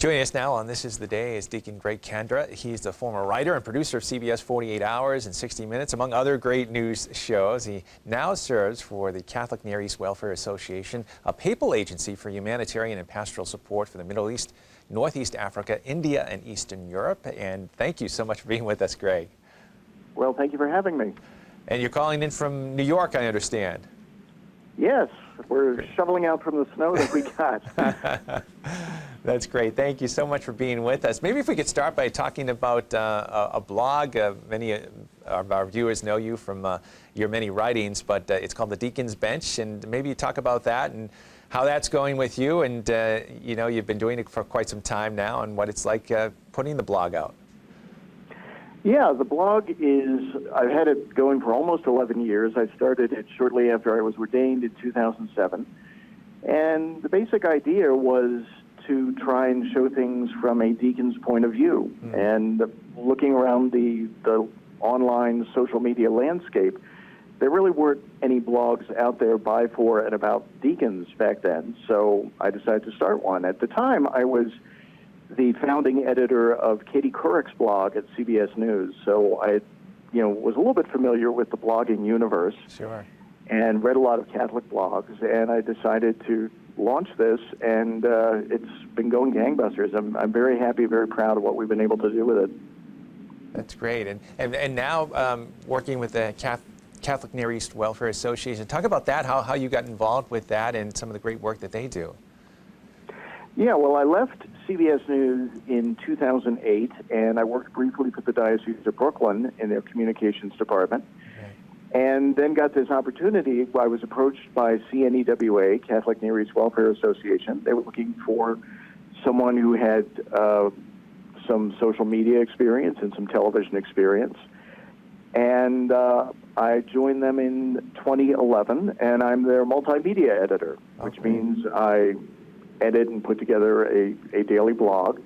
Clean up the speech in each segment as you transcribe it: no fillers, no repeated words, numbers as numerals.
Joining us now on This Is the Day is Deacon Greg Kandra. He's the former writer and producer of CBS 48 Hours and 60 Minutes, among other great news shows. He now serves for the Catholic Near East Welfare Association, a papal agency for humanitarian and pastoral support for the Middle East, Northeast Africa, India, and Eastern Europe. And thank you so much for being with us, Greg. Well, thank you for having me. And you're calling in from New York, I understand. Yes, we're shoveling out from the snow that we got. That's great. Thank you so much for being with us. Maybe if we could start by talking about a blog. Many of our viewers know you from your many writings, but it's called The Deacon's Bench, and maybe you talk about that and how that's going with you. And you know, you've been doing it for quite some time now, and what it's like putting the blog out. Yeah, the blog I've had it going for almost 11 years. I started it shortly after I was ordained in 2007. And the basic idea was to try and show things from a deacon's point of view. And looking around the online social media landscape, there really weren't any blogs out there by, for, and about deacons back then. So I decided to start one. At the time, I was the founding editor of Katie Couric's blog at CBS News. So I, was a little bit familiar with the blogging universe. Sure. And read a lot of Catholic blogs, and I decided to launch this, and it's been going gangbusters. I'm very happy, very proud of what we've been able to do with it. That's great. And now working with the Catholic Near East Welfare Association. Talk about that, how you got involved with that and some of the great work that they do. Yeah, well, I left CBS News in 2008, and I worked briefly for the Diocese of Brooklyn in their communications department. And then got this opportunity. I was approached by CNEWA, Catholic Near East Welfare Association. They were looking for someone who had some social media experience and some television experience. And I joined them in 2011, and I'm their multimedia editor, which means I edit and put together a daily blog.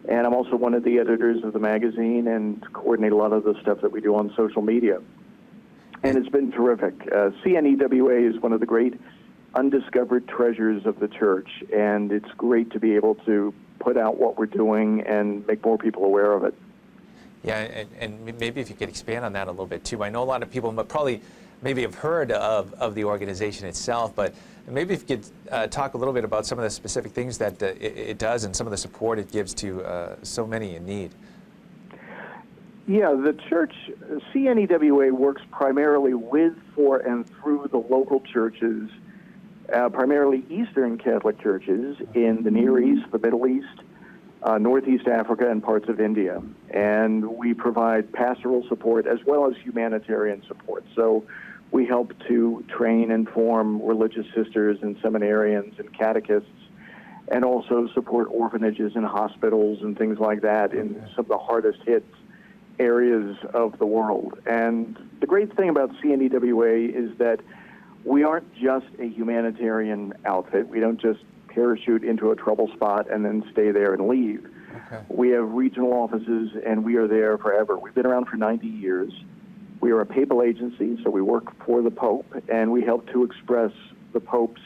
And I'm also one of the editors of the magazine and coordinate a lot of the stuff that we do on social media. And it's been terrific. CNEWA is one of the great undiscovered treasures of the church, and it's great to be able to put out what we're doing and make more people aware of it. Yeah, and maybe if you could expand on that a little bit too. I know a lot of people probably maybe have heard of the organization itself, but maybe if you could talk a little bit about some of the specific things that it does and some of the support it gives to so many in need. Yeah, the church, CNEWA, works primarily with, for, and through the local churches, primarily Eastern Catholic churches in the Near East, the Middle East, Northeast Africa, and parts of India. And we provide pastoral support as well as humanitarian support. So we help to train and form religious sisters and seminarians and catechists, and also support orphanages and hospitals and things like that in some of the hardest hit areas of the world. And the great thing about CNEWA is that we aren't just a humanitarian outfit. We don't just parachute into a trouble spot and then stay there and leave. Okay. We have regional offices, and we are there forever. We've been around for 90 years. We are a papal agency, so we work for the Pope, and we help to express the Pope's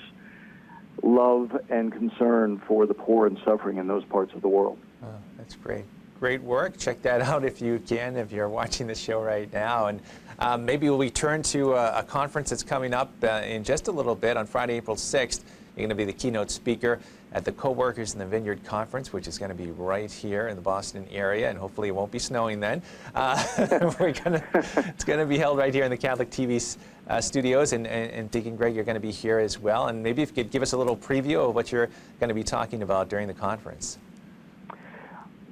love and concern for the poor and suffering in those parts of the world. Oh, that's great. Great work. Check that out if you can, if you're watching the show right now. And maybe we'll return to a conference that's coming up in just a little bit on Friday, April 6th. You're going to be the keynote speaker at the Co-workers in the Vineyard Conference, which is going to be right here in the Boston area, and hopefully it won't be snowing then. It's going to be held right here in the Catholic TV studios, and Deacon Greg, you're going to be here as well. And maybe if you could give us a little preview of what you're going to be talking about during the conference.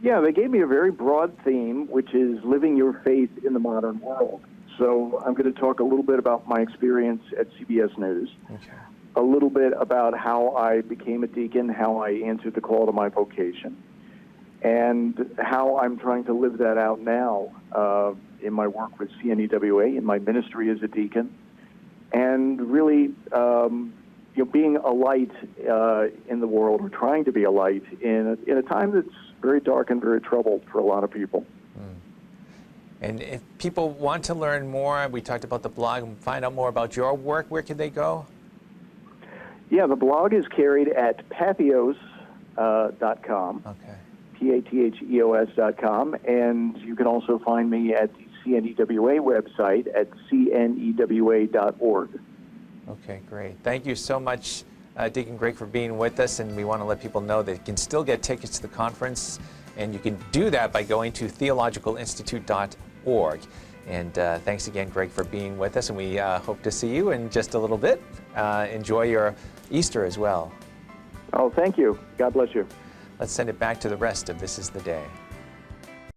Yeah, they gave me a very broad theme, which is living your faith in the modern world. So I'm going to talk a little bit about my experience at CBS News, a little bit about how I became a deacon, how I answered the call to my vocation, and how I'm trying to live that out now in my work with CNEWA, in my ministry as a deacon, and really being a light in the world, or trying to be a light in a time that's very dark and very troubled for a lot of people. And if people want to learn more, we talked about the blog, and find out more about your work, where can they go? Yeah, the blog is carried at Patheos, patheos.com. Okay. patheos.com. And you can also find me at the CNEWA website at cnewa.org. Okay, great. Thank you so much, Deacon Greg, for being with us. And we want to let people know that you can still get tickets to the conference, and you can do that by going to theologicalinstitute.org. And thanks again, Greg, for being with us. And we hope to see you in just a little bit. Enjoy your Easter as well. Oh, thank you. God bless you. Let's send it back to the rest of This Is the Day.